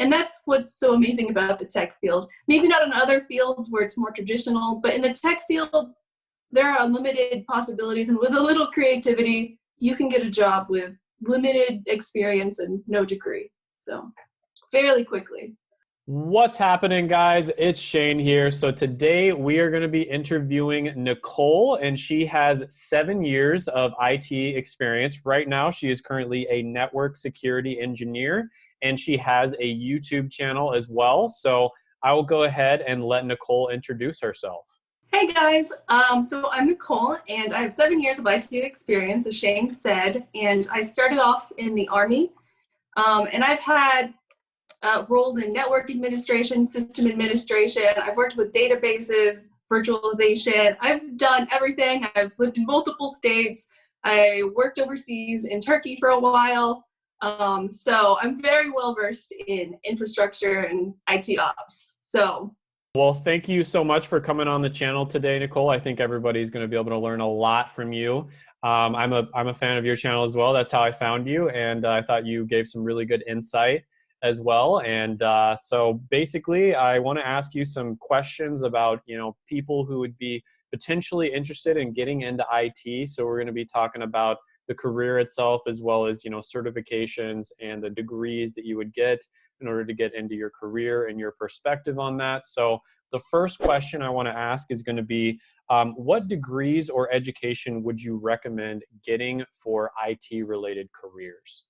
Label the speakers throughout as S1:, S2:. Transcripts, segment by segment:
S1: And that's what's so amazing about the tech field. Maybe not in other fields where it's more traditional, but in the tech field, there are unlimited possibilities. And with a little creativity, you can get a job with limited experience and no degree. So fairly quickly.
S2: What's happening, guys? It's Shane here. So today we are going to be interviewing Nicole, and she has 7 years of IT experience. Right now, she is currently a network security engineer, and she has a YouTube channel as well. So I will go ahead and let Nicole introduce herself.
S1: Hey guys, so I'm Nicole, and I have 7 years of IT experience, as Shane said, and I started off in the Army, and I've had roles in network administration, system administration. I've worked with databases, virtualization. I've done everything. I've lived in multiple states. I worked overseas in Turkey for a while. So I'm very well versed in infrastructure and IT ops.
S2: Well, thank you so much for coming on the channel today, Nicole. I think everybody's going to be able to learn a lot from you. I'm a fan of your channel as well. That's how I found you, and I thought you gave some really good insight as well. And so basically, I want to ask you some questions about, people who would be potentially interested in getting into IT. So we're going to be talking about the career itself, as well as, certifications and the degrees that you would get in order to get into your career and your perspective on that. So the first question I want to ask is going to be, what degrees or education would you recommend getting for IT related careers?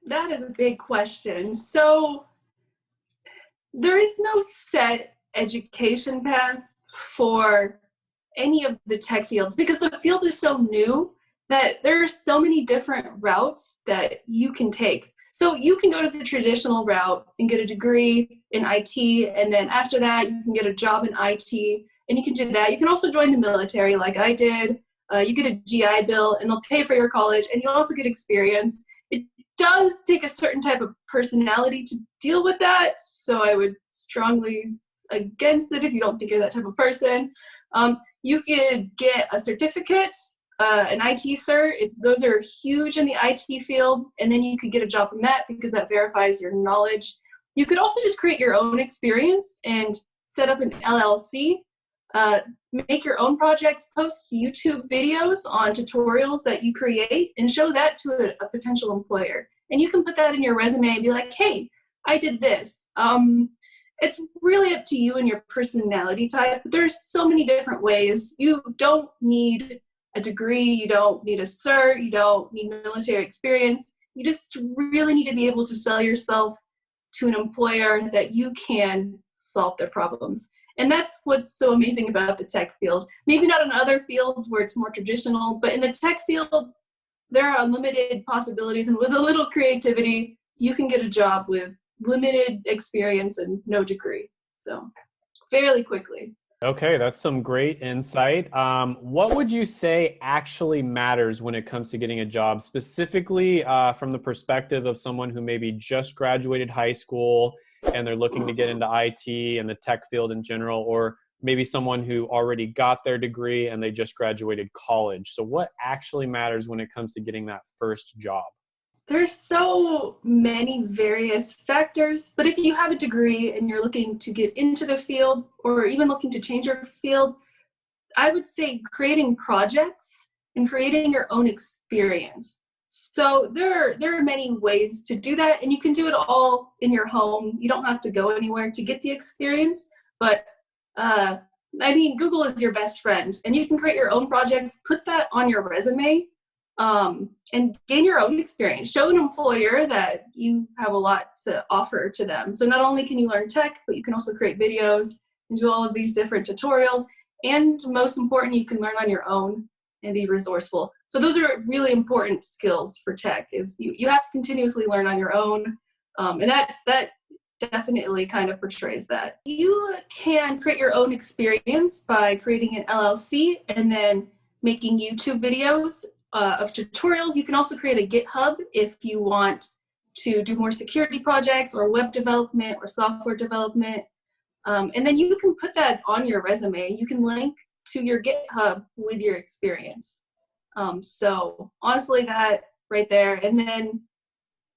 S1: That is a big question. So there is no set education path for any of the tech fields because the field is so new that there are so many different routes that you can take. So you can go to the traditional route and get a degree in IT, and then after that you can get a job in IT, and you can do that. You can also join the military like I did. You get a GI Bill and they'll pay for your college, and you also get experience. It does take a certain type of personality to deal with that, so I would strongly against it if you don't think you're that type of person. You could get a certificate, an IT cert. Those are huge in the IT field, and then you could get a job from that because that verifies your knowledge. You could also just create your own experience and set up an LLC. Make your own projects, post YouTube videos on tutorials that you create, and show that to a potential employer. And you can put that in your resume and be like, hey, I did this. It's really up to you and your personality type. There's so many different ways. You don't need a degree. You don't need a cert. You don't need military experience. You just really need to be able to sell yourself to an employer that you can solve their problems. And that's what's so amazing about the tech field. Maybe not in other fields where it's more traditional, but in the tech field, there are unlimited possibilities. And with a little creativity, you can get a job with limited experience and no degree. So fairly quickly.
S2: Okay, that's some great insight. What would you say actually matters when it comes to getting a job, specifically from the perspective of someone who maybe just graduated high school and they're looking to get into IT and the tech field in general, or maybe someone who already got their degree and they just graduated college? So what actually matters when it comes to getting that first job?
S1: There's so many various factors, but if you have a degree and you're looking to get into the field or even looking to change your field, I would say creating projects and creating your own experience. So there are many ways to do that, and you can do it all in your home. You don't have to go anywhere to get the experience, but Google is your best friend, and you can create your own projects, put that on your resume, and gain your own experience. Show an employer that you have a lot to offer to them. So not only can you learn tech, but you can also create videos and do all of these different tutorials. And most important, you can learn on your own and be resourceful. So those are really important skills for tech, is you have to continuously learn on your own. And that definitely kind of portrays that. You can create your own experience by creating an LLC and then making YouTube videos of tutorials. You can also create a GitHub if you want to do more security projects or web development or software development. And then you can put that on your resume. You can link to your GitHub with your experience. So honestly, that right there. And then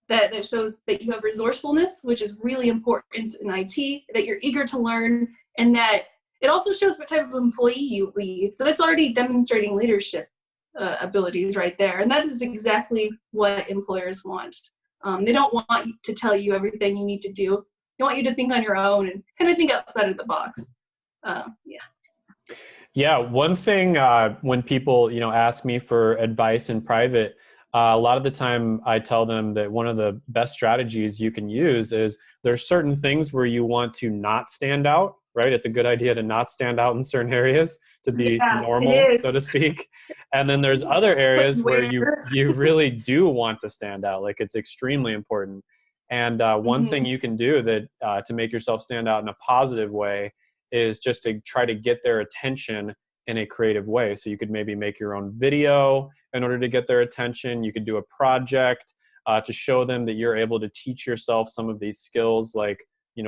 S1: that shows that you have resourcefulness, which is really important in IT, that you're eager to learn, and that it also shows what type of employee you lead. So that's already demonstrating leadership abilities right there. And that is exactly what employers want. They don't want you to tell you everything you need to do. They want you to think on your own and kind of think outside of the box.
S2: Yeah, one thing when people, ask me for advice in private, a lot of the time I tell them that one of the best strategies you can use is there's certain things where you want to not stand out, right? It's a good idea to not stand out in certain areas, to be normal, so to speak. And then there's other areas where you really do want to stand out. Like it's extremely important. And one thing you can do that to make yourself stand out in a positive way is just to try to get their attention in a creative way. So you could maybe make your own video in order to get their attention. You could do a project to show them that you're able to teach yourself some of these skills, like,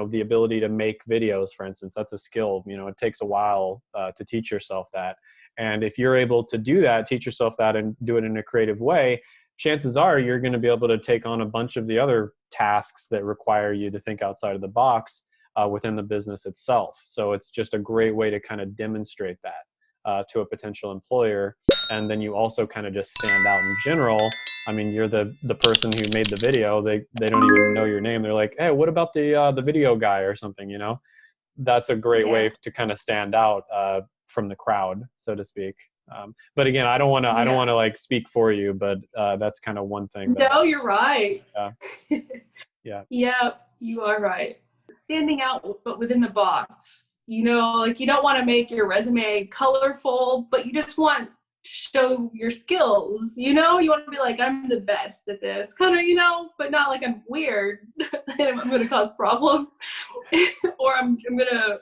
S2: the ability to make videos, for instance. That's a skill. It takes a while to teach yourself that. And if you're able to do that, teach yourself that and do it in a creative way, chances are you're going to be able to take on a bunch of the other tasks that require you to think outside of the box within the business itself. So it's just a great way to kind of demonstrate that to a potential employer. And then you also kind of just stand out in general. I mean, you're the person who made the video. They don't even know your name. They're like, hey, what about the video guy or something, That's a great way to kind of stand out from the crowd, so to speak. But again, I don't want to like speak for you, but that's kind of one thing.
S1: No, you're right.
S2: Yeah.
S1: Yeah, you are right. Standing out, but within the box. Like you don't want to make your resume colorful, but you just want to show your skills. You want to be like, I'm the best at this, kind of, but not like I'm weird and I'm going to cause problems, or I'm going to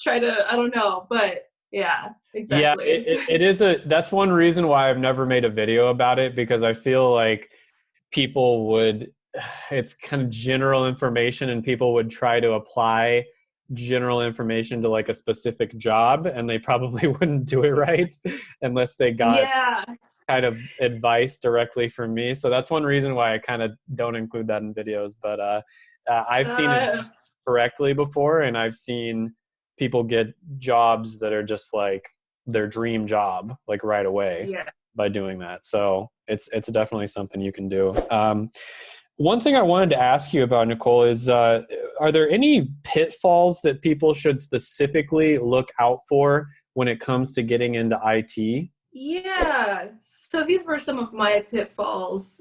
S1: try to, I don't know, but yeah, exactly.
S2: Yeah, that's one reason why I've never made a video about it, because I feel like it's kind of general information and people would try to apply general information to like a specific job, and they probably wouldn't do it right unless they got kind of advice directly from me. So that's one reason why I kind of don't include that in videos. But I've seen it correctly before, and I've seen people get jobs that are just like their dream job, like right away by doing that. So it's definitely something you can do. One thing I wanted to ask you about, Nicole, is are there any pitfalls that people should specifically look out for when it comes to getting into IT?
S1: Yeah, so these were some of my pitfalls.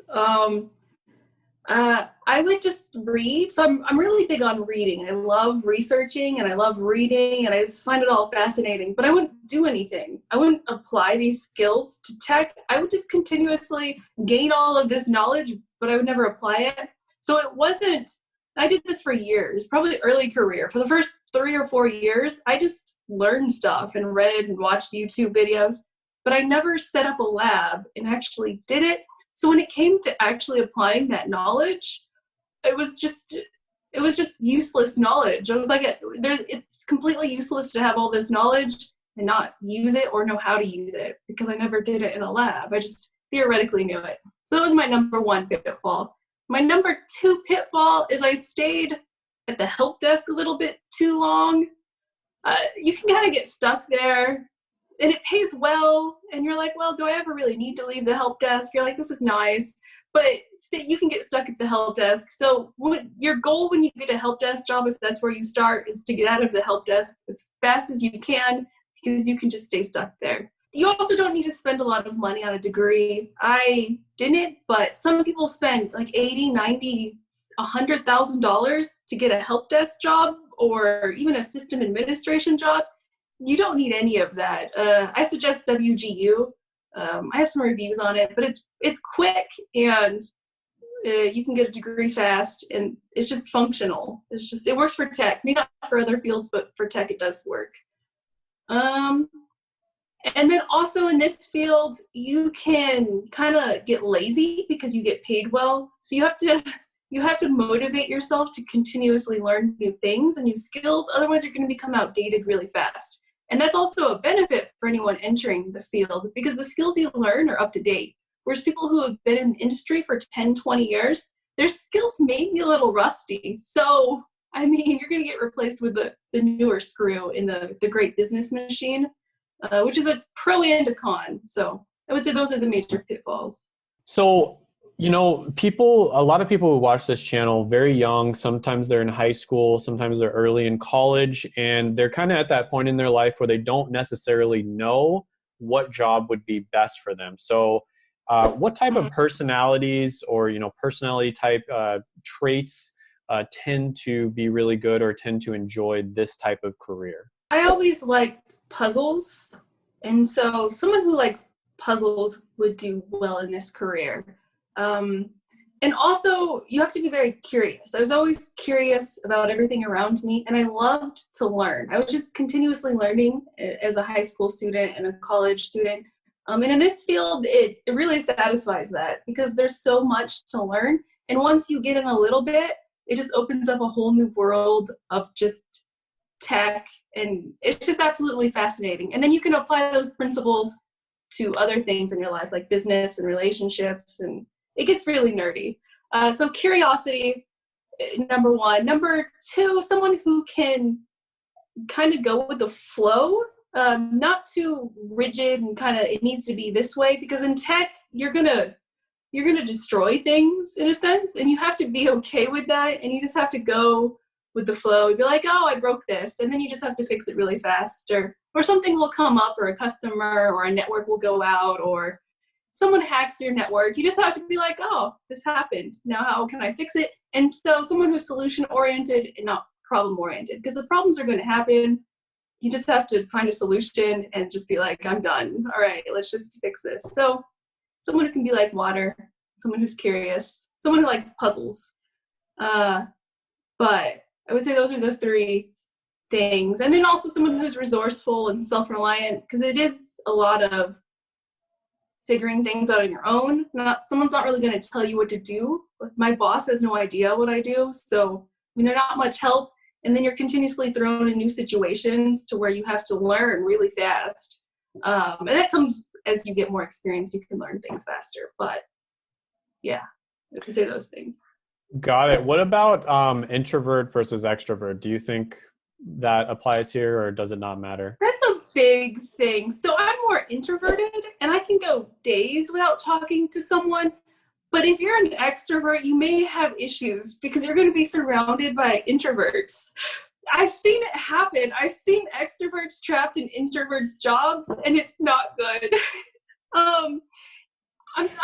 S1: I would just read. So I'm really big on reading. I love researching and I love reading and I just find it all fascinating, but I wouldn't do anything. I wouldn't apply these skills to tech. I would just continuously gain all of this knowledge, but I would never apply it. So I did this for years, probably early career. For the first 3 or 4 years, I just learned stuff and read and watched YouTube videos, but I never set up a lab and actually did it. So when it came to actually applying that knowledge, it was just useless knowledge. I was like, it's completely useless to have all this knowledge and not use it or know how to use it, because I never did it in a lab. I just theoretically knew it. So that was my number one pitfall. My number two pitfall is I stayed at the help desk a little bit too long. You can kind of get stuck there. And it pays well, and you're like, well, do I ever really need to leave the help desk? You're like, this is nice, but you can get stuck at the help desk. So your goal when you get a help desk job, if that's where you start, is to get out of the help desk as fast as you can, because you can just stay stuck there. You also don't need to spend a lot of money on a degree. I didn't, but some people spend like $80,000, $90,000, $100,000 to get a help desk job or even a system administration job. You don't need any of that. I suggest WGU. I have some reviews on it, but it's quick and you can get a degree fast, and it's just functional. It works for tech, maybe not for other fields, but for tech it does work. And then also in this field, you can kind of get lazy because you get paid well. So you have to motivate yourself to continuously learn new things and new skills. Otherwise, you're going to become outdated really fast. And that's also a benefit for anyone entering the field, because the skills you learn are up to date. Whereas people who have been in the industry for 10, 20 years, their skills may be a little rusty. So, I mean, you're going to get replaced with the newer screw in the great business machine, which is a pro and a con. So I would say those are the major pitfalls.
S2: So, you know, a lot of people who watch this channel very young, sometimes they're in high school, sometimes they're early in college, and they're kind of at that point in their life where they don't necessarily know what job would be best for them. So what type of personalities or, you know, personality type traits tend to be really good or tend to enjoy this type of career?
S1: I always liked puzzles. And so someone who likes puzzles would do well in this career. And also, you have to be very curious. I was always curious about everything around me, and I loved to learn. I was just continuously learning as a high school student and a college student. And in this field, it really satisfies that because there's so much to learn. And once you get in a little bit, it just opens up a whole new world of just tech, and it's just absolutely fascinating. And then you can apply those principles to other things in your life, like business and relationships, and it gets really nerdy. So curiosity, number one. Number two, someone who can kind of go with the flow, not too rigid and kind of it needs to be this way, because in tech, you're gonna destroy things in a sense, and you have to be okay with that, and you just have to go with the flow. You'd be like, oh, I broke this, and then you just have to fix it really fast, or something will come up, or a customer or a network will go out, or someone hacks your network. You just have to be like, oh, this happened. Now how can I fix it? And so someone who's solution-oriented and not problem-oriented, because the problems are going to happen. You just have to find a solution and just be like, I'm done. All right, let's just fix this. So someone who can be like water, someone who's curious, someone who likes puzzles. But I would say those are the three things. And then also someone who's resourceful and self-reliant, because it is a lot of figuring things out on your own. Someone's not really going to tell you what to do. My boss has no idea what I do. So, I mean, they're not much help. And then you're continuously thrown in new situations to where you have to learn really fast. And that comes as you get more experience, you can learn things faster. But yeah, I could say those things.
S2: Got it. What about introvert versus extrovert? Do you think that applies here, or does it not matter?
S1: That's a big thing. So I'm more introverted, and I can go days without talking to someone. But if you're an extrovert, you may have issues because you're going to be surrounded by introverts. I've seen it happen. I've seen extroverts trapped in introverts' jobs, and it's not good. I'm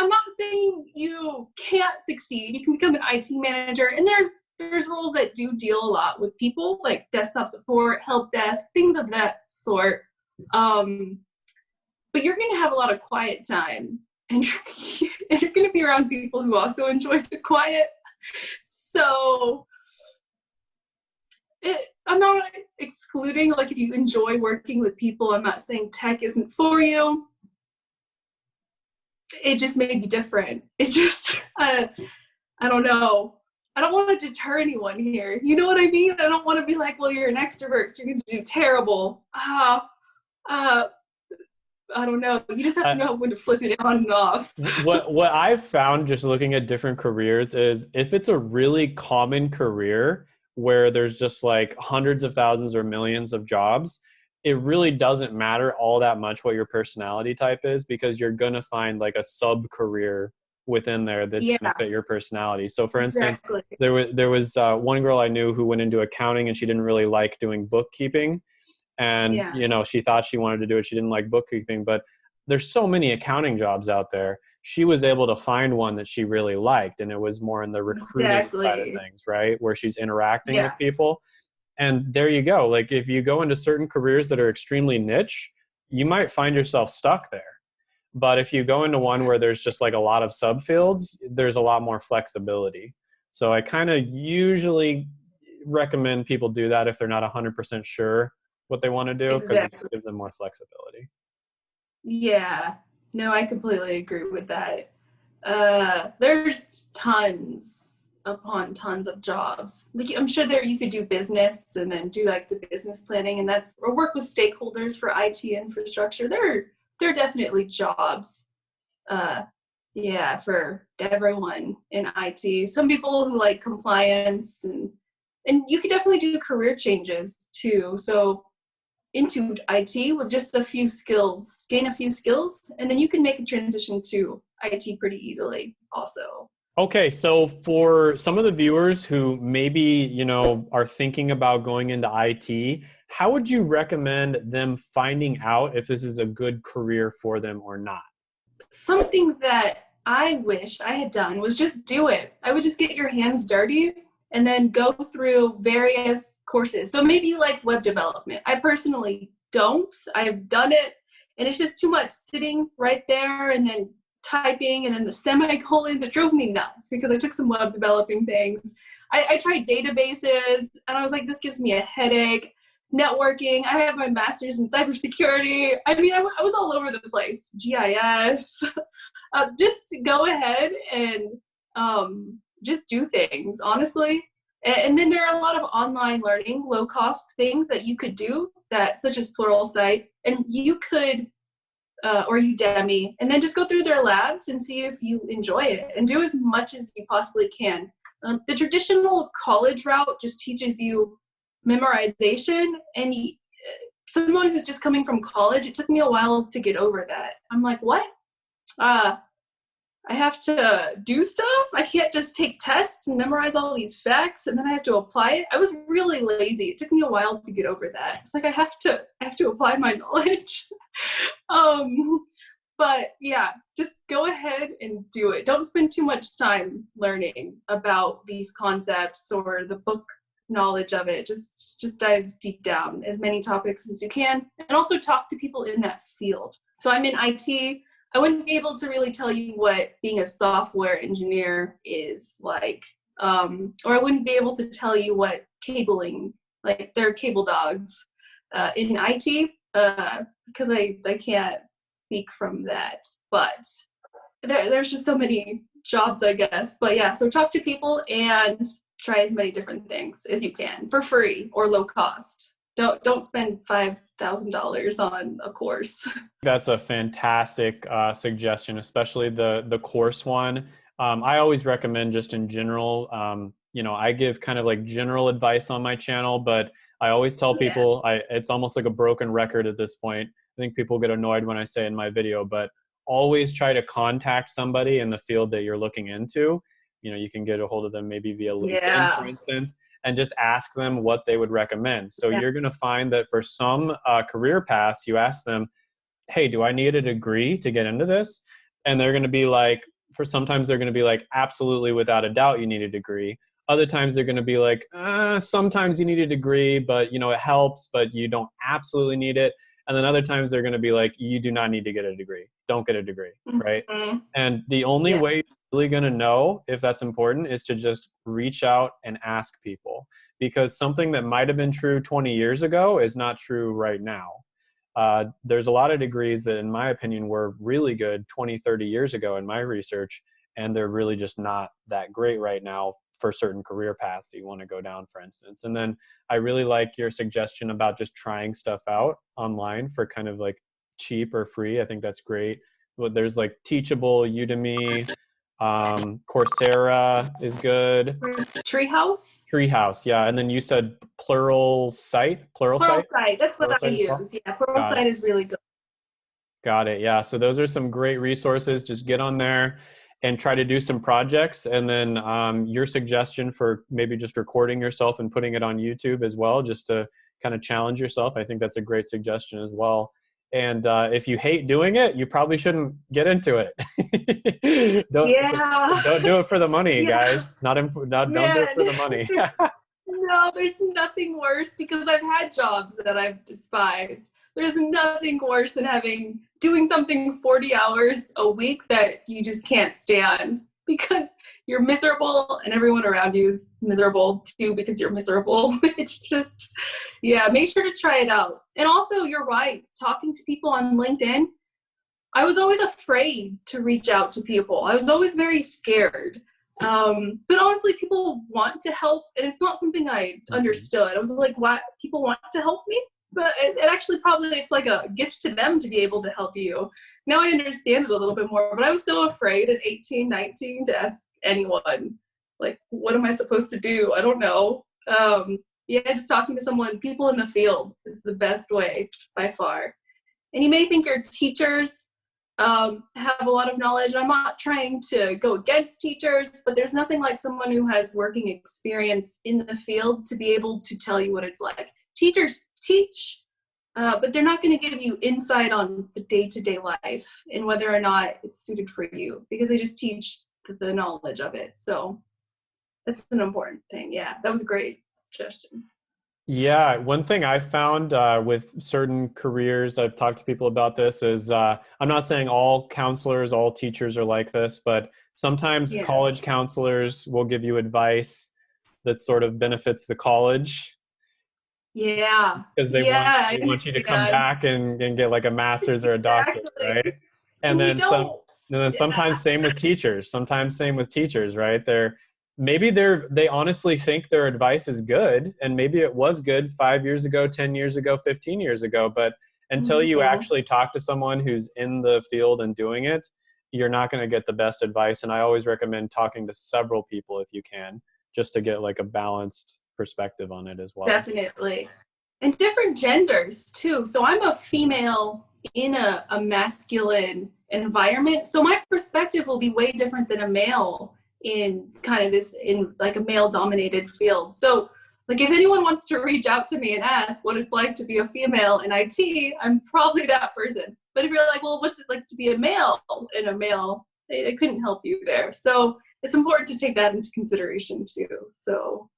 S1: not saying you can't succeed. You can become an IT manager, and there's roles that do deal a lot with people, like desktop support, help desk, things of that sort. But you're going to have a lot of quiet time, and you're going to be around people who also enjoy the quiet. So I'm not excluding, like, if you enjoy working with people, I'm not saying tech isn't for you. It just may be different. It just, I don't know. I don't want to deter anyone here. You know what I mean? I don't want to be like, well, you're an extrovert, so you're going to do terrible. I don't know. You just have to know when to flip it on and off.
S2: What I've found just looking at different careers is if it's a really common career where there's just like hundreds of thousands or millions of jobs, it really doesn't matter all that much what your personality type is, because you're going to find like a sub career within there that's going to fit your personality. So for instance, there was one girl I knew who went into accounting, and she didn't really like doing bookkeeping. And, you know, she thought she wanted to do it. She didn't like bookkeeping, but there's so many accounting jobs out there. She was able to find one that she really liked, and it was more in the recruiting side of things, right? Where she's interacting with people. And there you go. Like, if you go into certain careers that are extremely niche, you might find yourself stuck there. But if you go into one where there's just like a lot of subfields, there's a lot more flexibility. So I kind of usually recommend people do that if they're not 100% sure what they want to do, because it just gives them more flexibility.
S1: Yeah, no, I completely agree with that. There's tons upon tons of jobs. Like, I'm sure you could do business and then do like the business planning, and or work with stakeholders for IT infrastructure. There are definitely jobs. Yeah, for everyone in IT. Some people who like compliance, and you could definitely do career changes too. So into IT with just a few skills, gain a few skills, and then you can make a transition to IT pretty easily also.
S2: Okay, so for some of the viewers who maybe, you know, are thinking about going into IT, how would you recommend them finding out if this is a good career for them or not?
S1: Something that I wish I had done was just do it. I would just get your hands dirty and then go through various courses. So maybe you like web development. I personally don't. I've done it and it's just too much sitting right there and then typing and then the semicolons. It drove me nuts because I took some web developing things. I tried databases and I was like, this gives me a headache. Networking. I have my master's in cybersecurity. I mean, I was all over the place. GIS. Just go ahead and just do things, honestly. And then there are a lot of online learning, low-cost things that you could do, that such as Pluralsight, and you could, or Udemy, and then just go through their labs and see if you enjoy it, and do as much as you possibly can. The traditional college route just teaches you memorization, and someone who's just coming from college, it took me a while to get over that. I'm like, what? I have to do stuff? I can't just take tests and memorize all these facts and then I have to apply it. I was really lazy. It took me a while to get over that. It's like I have to apply my knowledge. But yeah, just go ahead and do it. Don't spend too much time learning about these concepts or the book knowledge of it. Just dive deep down as many topics as you can, and also talk to people in that field. So I'm in IT. I wouldn't be able to really tell you what being a software engineer is like, or I wouldn't be able to tell you what cabling, like they're cable dogs in IT, because I can't speak from that. But there's just so many jobs, I guess. But yeah, so talk to people and try as many different things as you can for free or low cost. Don't spend $5,000 on a course.
S2: That's a fantastic suggestion, especially the course one. I always recommend just in general, you know, I give kind of like general advice on my channel, but I always tell people, it's almost like a broken record at this point. I think people get annoyed when I say in my video, but always try to contact somebody in the field that you're looking into. You know, you can get a hold of them maybe via LinkedIn, for instance, and just ask them what they would recommend. So you're going to find that for some career paths, you ask them, hey, do I need a degree to get into this? And they're going to be like, sometimes they're going to be like, absolutely, without a doubt, you need a degree. Other times they're going to be like, sometimes you need a degree, but you know, it helps, but you don't absolutely need it. And then other times they're going to be like, you do not need to get a degree. Don't get a degree, right? And the only way you're really going to know if that's important is to just reach out and ask people, because something that might have been true 20 years ago is not true right now. There's a lot of degrees that, in my opinion, were really good 20, 30 years ago in my research, and they're really just not that great right now for certain career paths that you want to go down, for instance. And then I really like your suggestion about just trying stuff out online for kind of like cheap or free. I think that's great. But there's like Teachable, Udemy, Coursera is good. Treehouse, yeah. And then you said Pluralsight.
S1: That's what I use. Yeah, Pluralsight is really good.
S2: Got it. Yeah. So those are some great resources. Just get on there and try to do some projects. And then your suggestion for maybe just recording yourself and putting it on YouTube as well, just to kind of challenge yourself. I think that's a great suggestion as well. And if you hate doing it, you probably shouldn't get into it. Don't do it for the money, guys. Don't do it for the money.
S1: No, there's nothing worse, because I've had jobs that I've despised. There's nothing worse than doing something 40 hours a week that you just can't stand, because you're miserable and everyone around you is miserable too because you're miserable. It's just, make sure to try it out. And also, you're right, talking to people on LinkedIn, I was always afraid to reach out to people. I was always very scared. But honestly, people want to help, and it's not something I understood. I was like, why people want to help me? But it actually probably it's like a gift to them to be able to help you. now I understand it a little bit more, but I was so afraid at 18, 19 to ask anyone, like, what am I supposed to do? I don't know. Yeah, just talking to someone, people in the field is the best way by far. And you may think your teachers have a lot of knowledge. I'm not trying to go against teachers, but there's nothing like someone who has working experience in the field to be able to tell you what it's like. Teachers teach, but they're not going to give you insight on the day-to-day life and whether or not it's suited for you, because they just teach the knowledge of it. So that's an important thing. Yeah, that was a great suggestion.
S2: Yeah, one thing I found with certain careers, I've talked to people about this, is I'm not saying all counselors, all teachers are like this, but sometimes college counselors will give you advice that sort of benefits the college.
S1: Yeah.
S2: Because they want you to come back and get like a master's or a doctorate, right? And then sometimes same with teachers. Sometimes same with teachers, right? They honestly think their advice is good, and maybe it was good 5 years ago, 10 years ago, 15 years ago, but until you actually talk to someone who's in the field and doing it, you're not going to get the best advice. And I always recommend talking to several people if you can, just to get like a balanced perspective on it as well.
S1: Definitely. And different genders too. So I'm a female in a masculine environment, so my perspective will be way different than a male in like a male dominated field. So like if anyone wants to reach out to me and ask what it's like to be a female in IT, I'm probably that person. But if you're like, well, what's it like to be a male in a male, they couldn't help you there. So it's important to take that into consideration too. So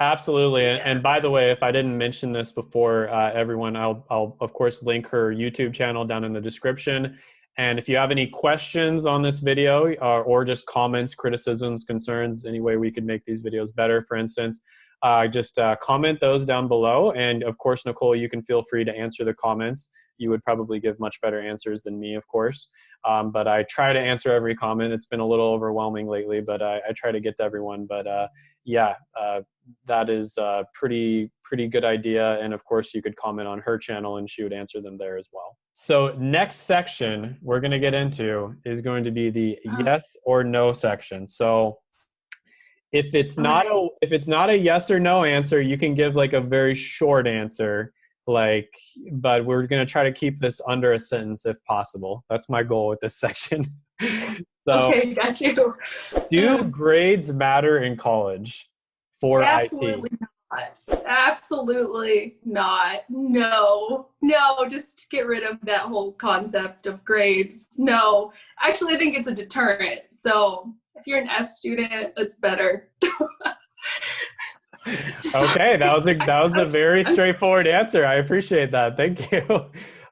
S2: absolutely. And by the way, if I didn't mention this before, everyone, I'll of course link her YouTube channel down in the description. And if you have any questions on this video or just comments, criticisms, concerns, any way we could make these videos better, for instance, just comment those down below. And of course, Nicole, you can feel free to answer the comments. You would probably give much better answers than me, of course. But I try to answer every comment. It's been a little overwhelming lately, but I try to get to everyone. But that is a pretty good idea. And of course, you could comment on her channel and she would answer them there as well. So next section we're going to get into is going to be the yes or no section. So if it's not a yes or no answer, you can give like a very short answer, but we're going to try to keep this under a sentence if possible. That's my goal with this section. So,
S1: okay, got you.
S2: Do grades matter in college for
S1: Absolutely
S2: IT?
S1: Not. Absolutely not. No, just get rid of that whole concept of grades. No, actually, I think it's a deterrent. So if you're an F student, it's better.
S2: Okay, that was a very straightforward answer. I appreciate that. Thank you.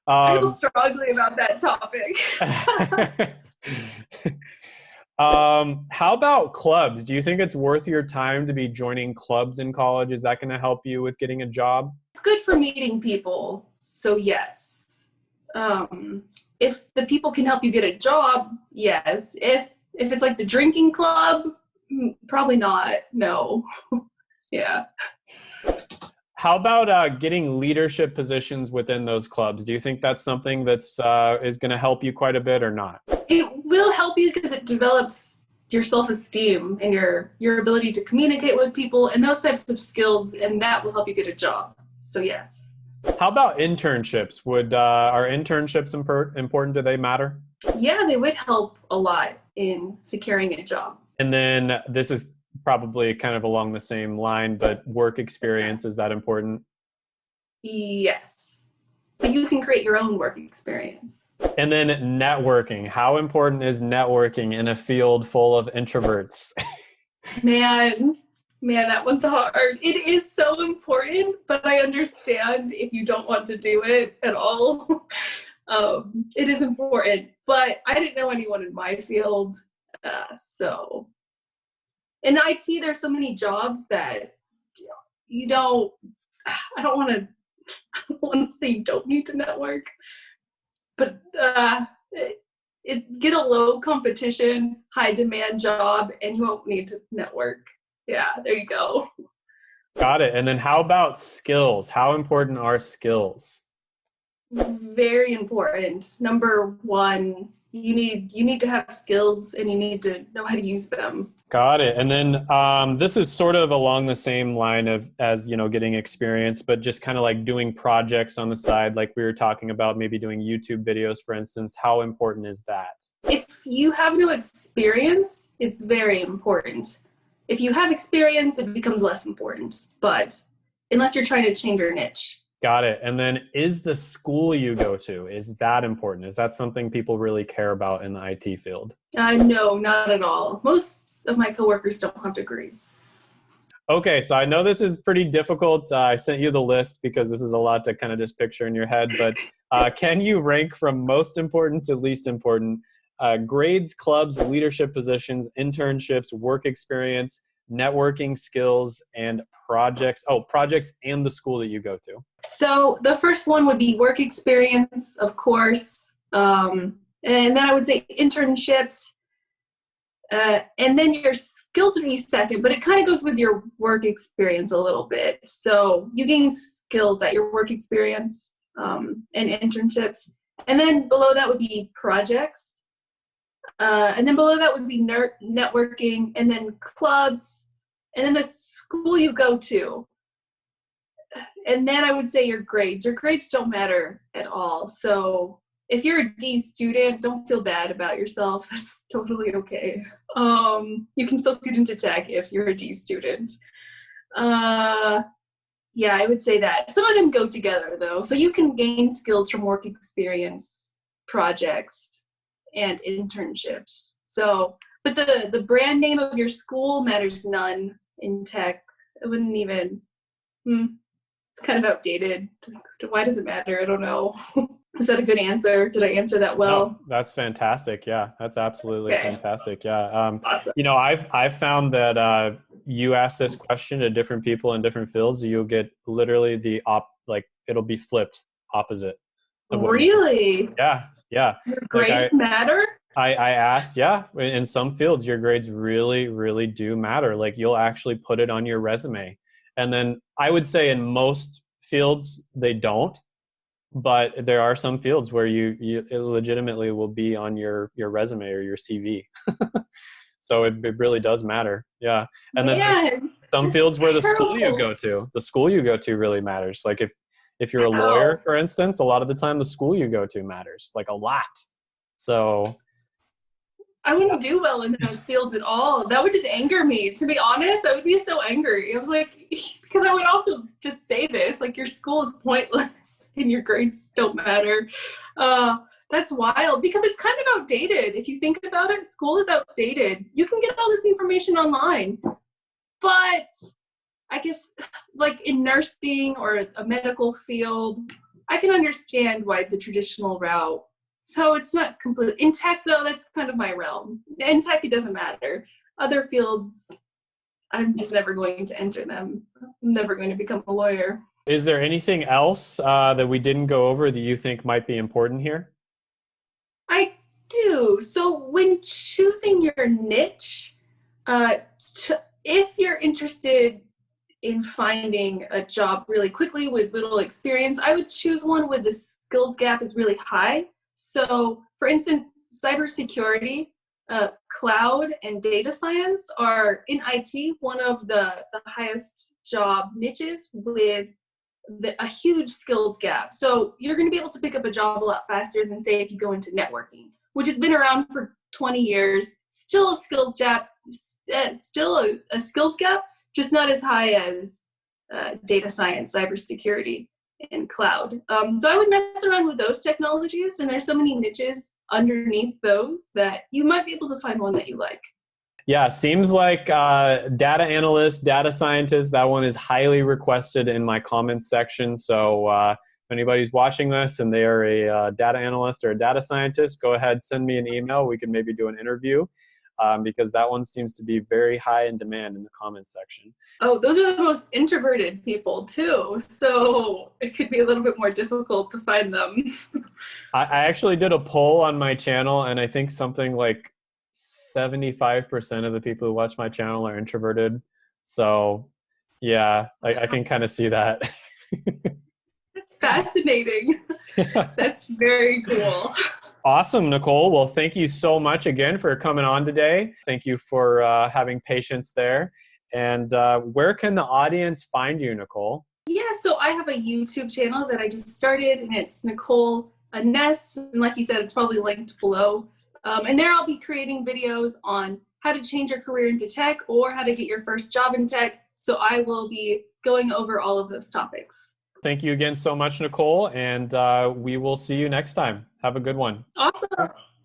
S1: I feel strongly about that topic.
S2: How about clubs? Do you think it's worth your time to be joining clubs in college? Is that going to help you with getting a job?
S1: It's good for meeting people. So yes. If the people can help you get a job, yes. If it's like the drinking club, probably not. No. Yeah.
S2: How about getting leadership positions within those clubs? Do you think that's something that's is going to help you quite a bit or not?
S1: It will help you because it develops your self-esteem and your ability to communicate with people and those types of skills, and that will help you get a job. So yes.
S2: How about internships? Are internships important? Do they matter?
S1: Yeah, they would help a lot in securing a job.
S2: And then this is probably kind of along the same line, but work experience, is that important?
S1: Yes. But you can create your own work experience.
S2: And then networking. How important is networking in a field full of introverts? Man,
S1: that one's hard. It is so important, but I understand if you don't want to do it at all. It is important, but I didn't know anyone in my field. So in IT, there's so many jobs that I don't want to say you don't need to network, but get a low competition, high demand job, and you won't need to network. Yeah, there you go.
S2: Got it. And then how about skills? How important are skills?
S1: Very important. Number one, you need to have skills and you need to know how to use them.
S2: Got it. And then this is sort of along the same line of as, getting experience, but just kind of like doing projects on the side, like we were talking about, maybe doing YouTube videos, for instance. How important is that?
S1: If you have no experience, it's very important. If you have experience, it becomes less important, but unless you're trying to change your niche.
S2: Got it. And then is the school you go to, is that important? Is that something people really care about in the IT field?
S1: No, not at all. Most of my coworkers don't have degrees.
S2: Okay, so I know this is pretty difficult. I sent you the list because this is a lot to kind of just picture in your head, but can you rank from most important to least important? Grades, clubs, leadership positions, internships, work experience, networking skills, and projects. Oh, projects and the school that you go to.
S1: So the first one would be work experience, of course. And then I would say internships. And then your skills would be second, but it kind of goes with your work experience a little bit. So you gain skills at your work experience and internships. And then below that would be projects. And then below that would be networking, and then clubs, and then the school you go to. And then I would say your grades. Your grades don't matter at all. So if you're a D student, don't feel bad about yourself. It's totally okay. You can still get into tech if you're a D student. Yeah, I would say that. Some of them go together, though. So you can gain skills from work experience, projects, and internships. So, but the brand name of your school matters none in tech. It wouldn't even, it's kind of outdated. Why does it matter? I don't know. Was that a good answer? Did I answer that well?
S2: No, that's fantastic. Yeah, that's absolutely fantastic. Yeah.
S1: Awesome.
S2: I've found that you ask this question to different people in different fields, you'll get literally it'll be flipped opposite.
S1: Really?
S2: Yeah.
S1: Your grades matter?
S2: I asked, in some fields, your grades really, really do matter. Like you'll actually put it on your resume. And then I would say in most fields, they don't. But there are some fields where it legitimately will be on your resume or your CV. So it really does matter. Yeah. And then there's some fields where the school you go to really matters. Like if you're a lawyer, for instance, a lot of the time the school you go to matters, like a lot. So
S1: I wouldn't do well in those fields at all. That would just anger me. To be honest, I would be so angry. I was like, because I would also just say this, like your school is pointless and your grades don't matter. That's wild because it's kind of outdated. If you think about it, school is outdated. You can get all this information online, but I guess like in nursing or a medical field, I can understand why the traditional route. So it's not complete. In tech, though, that's kind of my realm. In tech, it doesn't matter. Other fields, I'm just never going to enter them. I'm never going to become a lawyer.
S2: Is there anything else that we didn't go over that you think might be important here?
S1: I do. So when choosing your niche, if you're interested in finding a job really quickly with little experience, I would choose one where the skills gap is really high. So, for instance, cybersecurity, cloud, and data science are in IT one of the highest job niches with a huge skills gap. So you're going to be able to pick up a job a lot faster than, say, if you go into networking, which has been around for 20 years. Still a skills gap, a skills gap, just not as high as data science, cybersecurity, and cloud. So I would mess around with those technologies, and there's so many niches underneath those that you might be able to find one that you like.
S2: Yeah, seems like data analyst, data scientist, that one is highly requested in my comments section. So if anybody's watching this and they are a data analyst or a data scientist, go ahead, send me an email. We can maybe do an interview because that one seems to be very high in demand in the comments section.
S1: Oh, those are the most introverted people too. So it could be a little bit more difficult to find them.
S2: I actually did a poll on my channel, and I think something like 75% of the people who watch my channel are introverted. So yeah, I can kind of see that.
S1: That's fascinating. That's very cool.
S2: Awesome, Nicole. Well, thank you so much again for coming on today. Thank you for having patience there. And where can the audience find you, Nicole?
S1: Yeah, so I have a YouTube channel that I just started, and it's Nicole Ness. And like you said, it's probably linked below. And there I'll be creating videos on how to change your career into tech or how to get your first job in tech. So I will be going over all of those topics.
S2: Thank you again so much, Nicole. And we will see you next time. Have a good one.
S1: Awesome.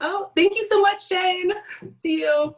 S1: Oh, thank you so much, Shane. See you.